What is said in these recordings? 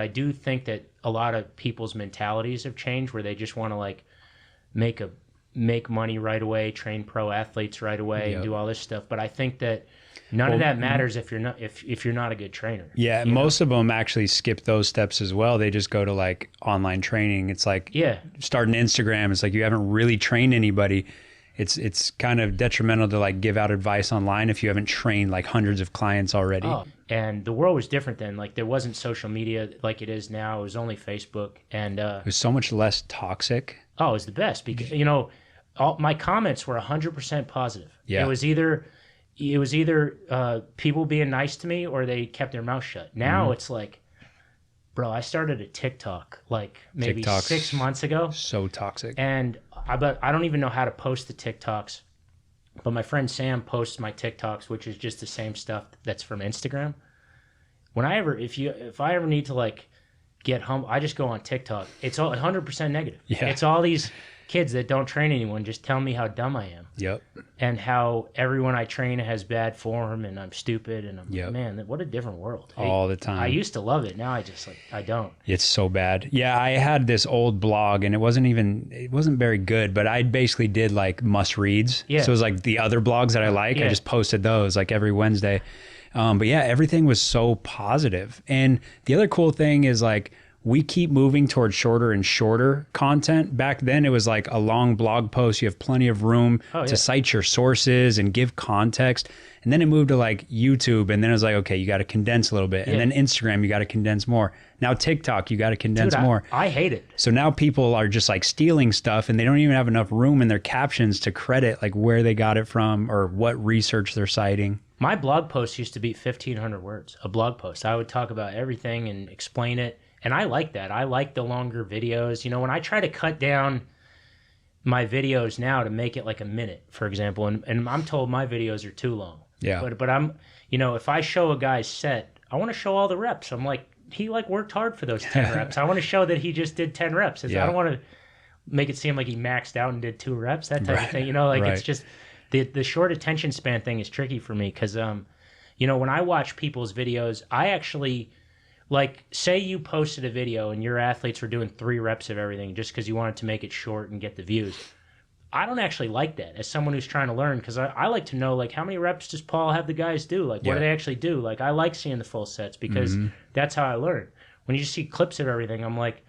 I do think that a lot of people's mentalities have changed where they just want to like make money right away, train pro athletes right away, and do all this stuff. But I think that none of that matters if you're not a good trainer. Yeah, most of them actually skip those steps as well. They just go to like online training. It's like start an Instagram. It's like you haven't really trained anybody. It's kind of detrimental to like give out advice online if you haven't trained like hundreds of clients already. Oh, and the world was different then. Like there wasn't social media like it is now. It was only Facebook, and it was so much less toxic. Oh, it was the best because all my comments were 100% positive. Yeah, it was either people being nice to me or they kept their mouth shut. Now it's like, bro, I started a TikTok like maybe TikTok's 6 months ago. So toxic. And I don't even know how to post the TikToks, but my friend Sam posts my TikToks, which is just the same stuff that's from Instagram. If I ever need to like get humble, I just go on TikTok. It's all 100% negative. Yeah. It's all these kids that don't train anyone just tell me how dumb I am. Yep. And how everyone I train has bad form and I'm stupid and I'm like, man, what a different world. All the time. I used to love it. Now I don't. It's so bad. Yeah, I had this old blog and it wasn't very good, but I basically did like must reads. Yeah. So it was like the other blogs that I like. I just posted those like every Wednesday. But yeah, everything was so positive. And the other cool thing is like, we keep moving towards shorter and shorter content. Back then, it was like a long blog post. You have plenty of room to cite your sources and give context. And then it moved to like YouTube. And then it was like, okay, you got to condense a little bit. And then Instagram, you got to condense more. Now TikTok, you got to condense more. I hate it. So now people are just like stealing stuff and they don't even have enough room in their captions to credit like where they got it from or what research they're citing. My blog post used to be 1,500 words, a blog post. I would talk about everything and explain it. And I like that. I like the longer videos. When I try to cut down my videos now to make it like a minute, for example, and I'm told my videos are too long. Yeah. But I'm, if I show a guy's set, I want to show all the reps. I'm like, he like worked hard for those 10 reps. I want to show that he just did 10 reps. I don't want to make it seem like he maxed out and did 2 reps, that type of thing. It's just the short attention span thing is tricky for me because, when I watch people's videos, I actually... Like, say you posted a video and your athletes were doing 3 reps of everything just because you wanted to make it short and get the views. I don't actually like that as someone who's trying to learn because I like to know, like, how many reps does Paul have the guys do? Like, what do they actually do? Like, I like seeing the full sets because that's how I learn. When you just see clips of everything, I'm like,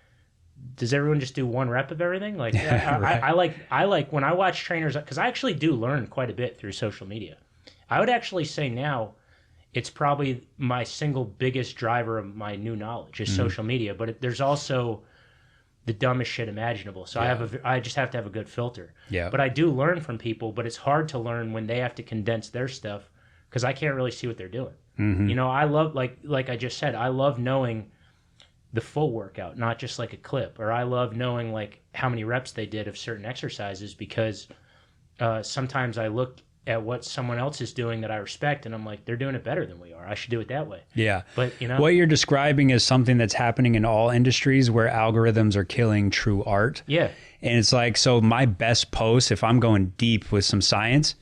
does everyone just do 1 rep of everything? Like, I like when I watch trainers, because I actually do learn quite a bit through social media. I would actually say now, it's probably my single biggest driver of my new knowledge is social media, but there's also the dumbest shit imaginable. So I just have to have a good filter. Yeah. But I do learn from people, but it's hard to learn when they have to condense their stuff because I can't really see what they're doing. I love, like I just said, I love knowing the full workout, not just like a clip, or I love knowing like how many reps they did of certain exercises because sometimes I look at what someone else is doing that I respect and I'm like, they're doing it better than we are. I should do it that way. Yeah. But what you're describing is something that's happening in all industries where algorithms are killing true art. Yeah. And it's like, so my best post, if I'm going deep with some science,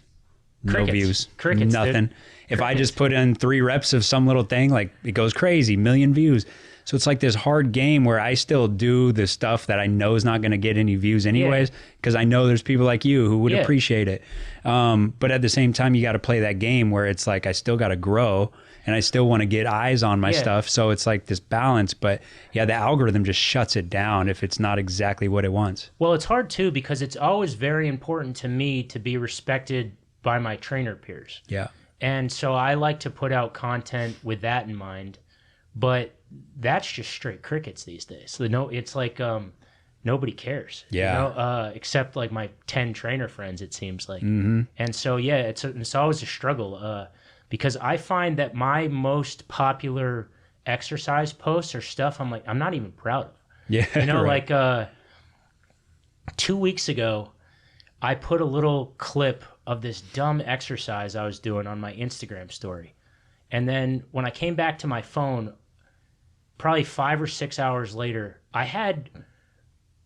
no views, nothing. If I just put in 3 reps of some little thing, like it goes crazy, 1 million views. So it's like this hard game where I still do the stuff that I know is not going to get any views anyways, because I know there's people like you who would appreciate it. But at the same time, you got to play that game where it's like, I still got to grow and I still want to get eyes on my stuff. So it's like this balance, but the algorithm just shuts it down if it's not exactly what it wants. Well, it's hard too, because it's always very important to me to be respected by my trainer peers. Yeah. And so I like to put out content with that in mind, but that's just straight crickets these days. It's like nobody cares. Yeah. Except like my 10 trainer friends, it seems like. And so it's always a struggle because I find that my most popular exercise posts are stuff I'm not even proud of. Yeah. Like 2 weeks ago, I put a little clip of this dumb exercise I was doing on my Instagram story. And then when I came back to my phone, probably 5 or 6 hours later, I had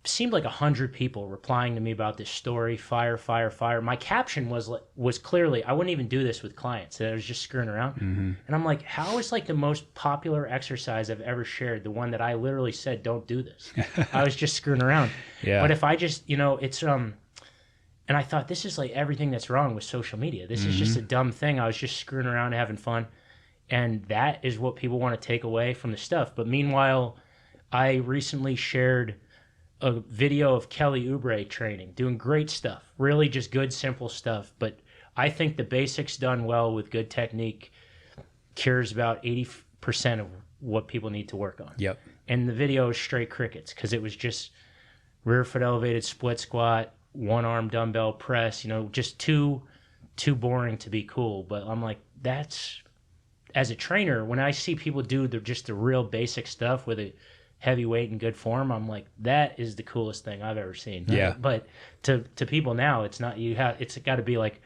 seemed like 100 people replying to me about this story. Fire, fire, fire. My caption was clearly, I wouldn't even do this with clients. I was just screwing around. And I'm like, how is like the most popular exercise I've ever shared the one that I literally said, don't do this? I was just screwing around. But if I just, it's and I thought, this is like everything that's wrong with social media. This is just a dumb thing. I was just screwing around, having fun. And that is what people want to take away from the stuff. But meanwhile, I recently shared a video of Kelly Oubre training, doing great stuff, really just good, simple stuff. But I think the basics done well with good technique cures about 80% of what people need to work on. Yep. And the video is straight crickets because it was just rear foot elevated split squat, one arm dumbbell press, just too boring to be cool. But I'm like, that's, as a trainer, when I see people do just the real basic stuff with a heavy weight and good form, I'm like, that is the coolest thing I've ever seen. Yeah. But to people now, it's not. It's got to be like,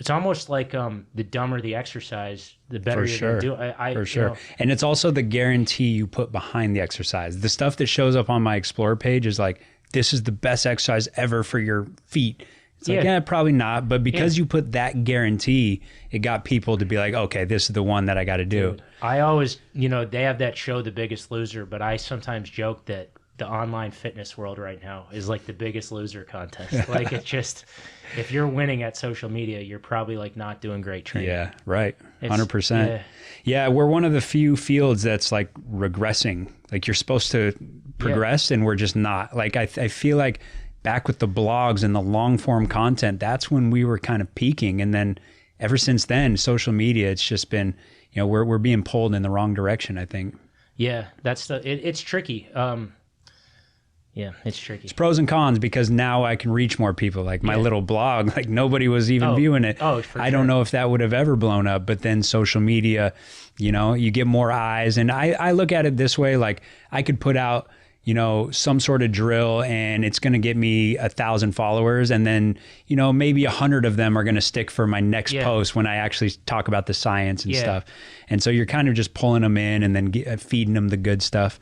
it's almost like the dumber the exercise, the better you're going to do it. For sure. And it's also the guarantee you put behind the exercise. The stuff that shows up on my Explore page is like, this is the best exercise ever for your feet. It's like, yeah, probably not. But because you put that guarantee, it got people to be like, okay, this is the one that I got to do. Dude, I always, they have that show, The Biggest Loser, but I sometimes joke that the online fitness world right now is like the Biggest Loser contest. Like, it's just, if you're winning at social media, you're probably like not doing great training. Yeah, right. 100%. Yeah, we're one of the few fields that's like regressing. Like, you're supposed to progress and we're just not. Like, I feel like back with the blogs and the long form content, that's when we were kind of peaking. And then ever since then, social media, it's just been, we're being pulled in the wrong direction, I think. Yeah, it's tricky. It's tricky. It's pros and cons because now I can reach more people. Like my little blog, like nobody was even viewing it. I don't know if that would have ever blown up, but then social media, you get more eyes. And I look at it this way, like I could put out, some sort of drill and it's going to get me 1,000 followers. And then, maybe 100 of them are going to stick for my next post when I actually talk about the science and stuff. And so you're kind of just pulling them in and then feeding them the good stuff.